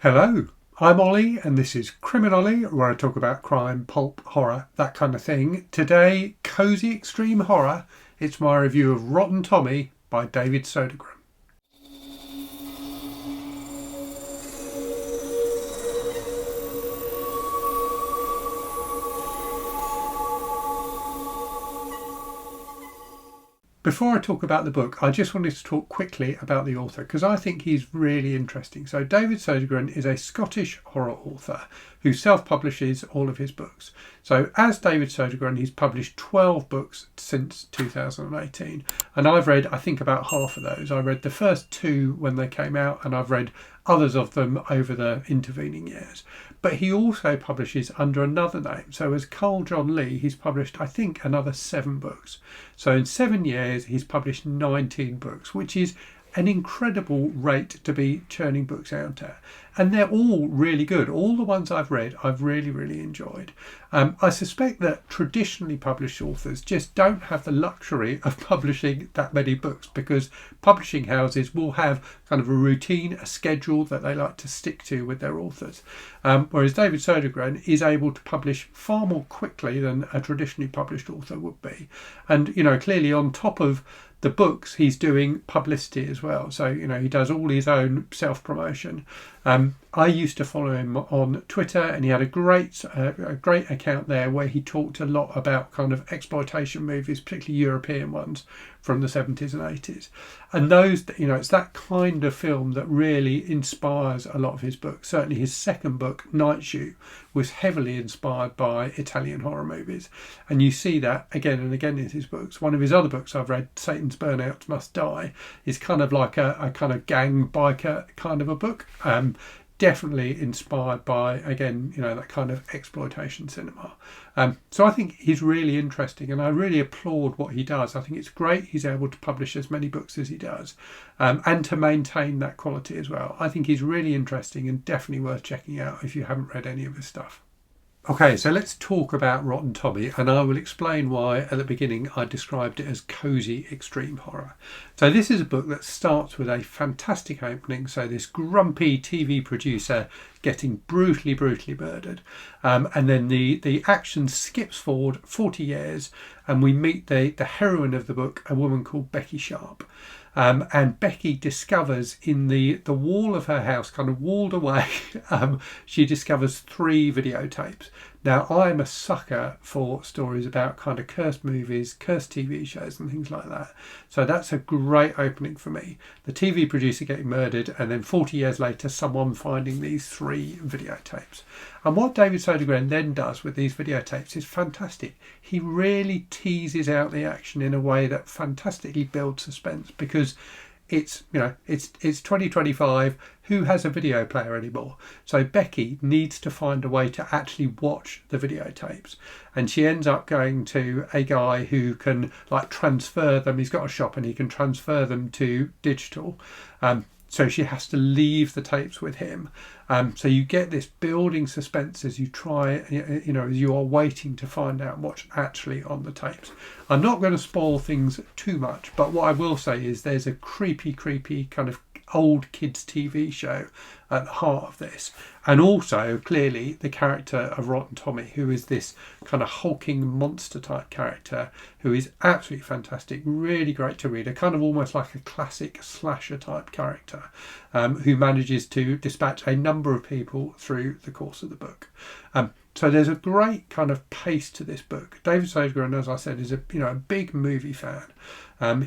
Hello, I'm Ollie and this is CriminOlly, where I talk about crime, pulp, horror, that kind of thing. Today, cosy extreme horror. It's my review of Rotten Tommy by David Sodergren. Before I talk about the book, I just wanted to talk quickly about the author because I think he's really interesting. So David Sodergren is a Scottish horror author who self-publishes all of his books. So as David Sodergren, he's published 12 books since 2018. And I've read, I think, about half of those. I read the first two when they came out, and I've read others of them over the intervening years. But he also publishes under another name. So as Carl John Lee, he's published, I think, another 7 books. So in 7 years, he's published 19 books, which is an incredible rate to be churning books out at. And they're all really good. All the ones I've read, I've really, really enjoyed. I suspect that traditionally published authors just don't have the luxury of publishing that many books because publishing houses will have kind of a routine, a schedule that they like to stick to with their authors. Whereas David Sodergren is able to publish far more quickly than a traditionally published author would be. And, you know, clearly on top of the books, he's doing publicity as well. So, you know, he does all his own self-promotion. I used to follow him on Twitter, and he had a great account there where he talked a lot about kind of exploitation movies, particularly European ones from the 70s and 80s. And those, you know, it's that kind of film that really inspires a lot of his books. Certainly his second book, Night Shoot, was heavily inspired by Italian horror movies. And you see that again and again in his books. One of his other books I've read, Satan's Burnouts Must Die, is kind of like a kind of gang biker kind of a book. Definitely inspired by, again, you know, that kind of exploitation cinema. So I think he's really interesting, and I really applaud what he does. I think it's great he's able to publish as many books as he does, and to maintain that quality as well. I think he's really interesting and definitely worth checking out if you haven't read any of his stuff. Okay, so let's talk about Rotten Tommy, and I will explain why at the beginning I described it as cosy extreme horror. So this is a book that starts with a fantastic opening. So this grumpy TV producer getting brutally murdered, and then the action skips forward 40 years, and we meet the heroine of the book, a woman called Becky Sharp. And Becky discovers in the wall of her house, kind of walled away, she discovers 3 videotapes. Now, I'm a sucker for stories about kind of cursed movies, cursed TV shows and things like that. So that's a great opening for me. The TV producer getting murdered, and then 40 years later, someone finding these 3 videotapes. And what David Sodergren then does with these videotapes is fantastic. He really teases out the action in a way that fantastically builds suspense, because it's 2025. Who has a video player anymore? So Becky needs to find a way to actually watch the videotapes, and she ends up going to a guy who can like transfer them. He's got a shop and he can transfer them to digital. So she has to leave the tapes with him. So you get this building suspense as you try, you know, as you are waiting to find out what's actually on the tapes. I'm not going to spoil things too much, but what I will say is there's a creepy kind of old kids TV show at the heart of this, and also clearly the character of Rotten Tommy, who is this kind of hulking monster type character who is absolutely fantastic, really great to read, a kind of almost like a classic slasher type character, who manages to dispatch a number of people through the course of the book. So there's a great kind of pace to this book. David Sodergren, as I said, is a big movie fan.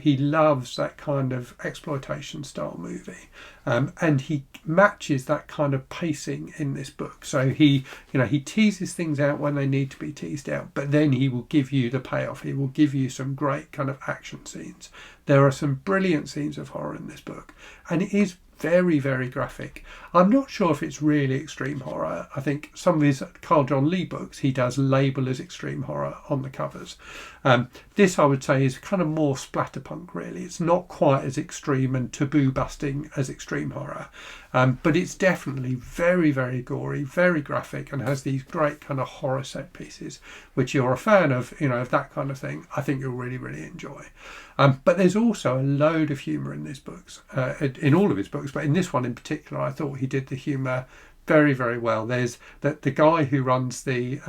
He loves that kind of exploitation style movie, and he matches that kind of pacing in this book. So he teases things out when they need to be teased out, but then he will give you the payoff. He will give you some great kind of action scenes. There are some brilliant scenes of horror in this book, and it is very graphic. I'm not sure if it's really extreme horror. I think some of his Carl John Lee books he does label as extreme horror on the covers. This, I would say, is kind of more splatterpunk, really. It's not quite as extreme and taboo busting as extreme horror, but it's definitely very gory, very graphic, and has these great kind of horror set pieces, which you're a fan of, of that kind of thing, I think you'll really enjoy. But there's also a load of humour in these books, in all of his books. books, but in this one in particular, I thought he did the humour very, very well. There's the guy who runs the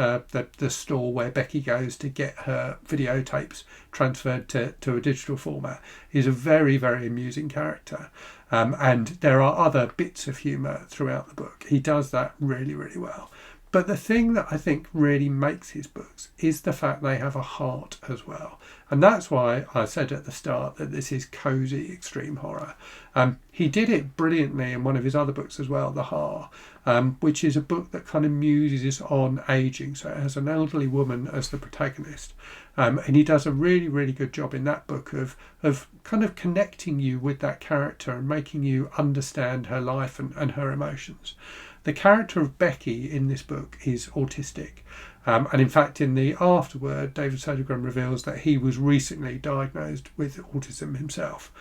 store where Becky goes to get her videotapes transferred to a digital format. He's a very, very amusing character, and there are other bits of humour throughout the book. He does that really, really well. But the thing that I think really makes his books is the fact they have a heart as well. And that's why I said at the start that this is cosy extreme horror. He did it brilliantly in one of his other books as well, The Har, which is a book that kind of muses on ageing. So it has an elderly woman as the protagonist. And he does a really, really good job in that book of kind of connecting you with that character and making you understand her life and her emotions. The character of Becky in this book is autistic. And in fact, in the afterword, David Sodergren reveals that he was recently diagnosed with autism himself.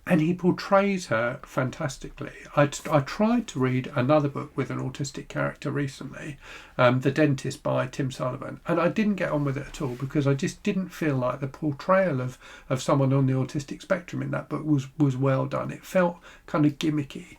And he portrays her fantastically. I tried to read another book with an autistic character recently, The Dentist by Tim Sullivan, and I didn't get on with it at all because I just didn't feel like the portrayal of someone on the autistic spectrum in that book was well done. It felt kind of gimmicky,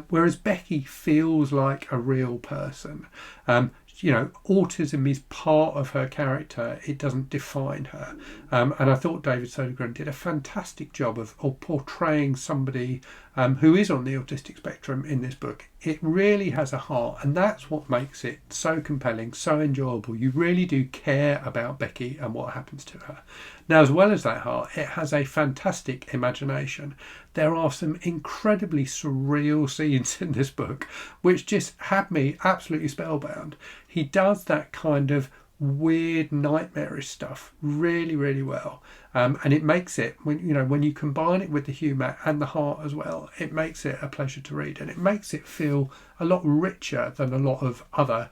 whereas Becky feels like a real person. Autism is part of her character. It doesn't define her. And I thought David Sodergren did a fantastic job of portraying somebody who is on the autistic spectrum in this book. It really has a heart, and that's what makes it so compelling, so enjoyable. You really do care about Becky and what happens to her. Now, as well as that heart, it has a fantastic imagination. There are some incredibly surreal scenes in this book which just had me absolutely spellbound. He does that kind of weird nightmarish stuff really, really well, and it makes it, when you combine it with the humour and the heart as well, it makes it a pleasure to read, and it makes it feel a lot richer than a lot of other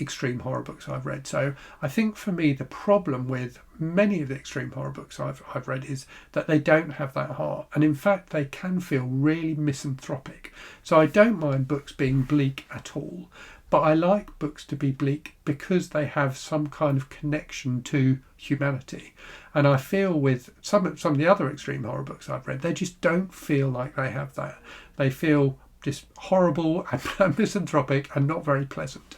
extreme horror books I've read. So I think for me the problem with many of the extreme horror books I've read is that they don't have that heart, and in fact they can feel really misanthropic. So I don't mind books being bleak at all, but I like books to be bleak because they have some kind of connection to humanity. And I feel with some of the other extreme horror books I've read, they just don't feel like they have that. They feel just horrible and misanthropic and not very pleasant.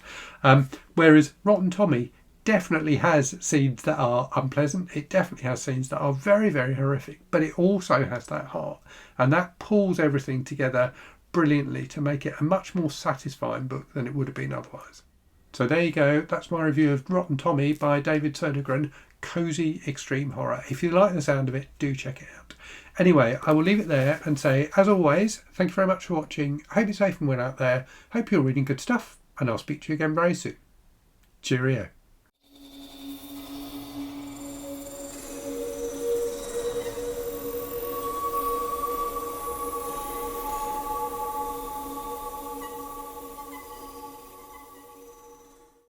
Whereas Rotten Tommy definitely has scenes that are unpleasant. It definitely has scenes that are very, very horrific, but it also has that heart, and that pulls everything together brilliantly to make it a much more satisfying book than it would have been otherwise. So there you go. That's my review of Rotten Tommy by David Sodergren, Cozy Extreme Horror. If you like the sound of it, do check it out. Anyway, I will leave it there and say, as always, thank you very much for watching. I hope you're safe and well out there. Hope you're reading good stuff, and I'll speak to you again very soon. Cheerio.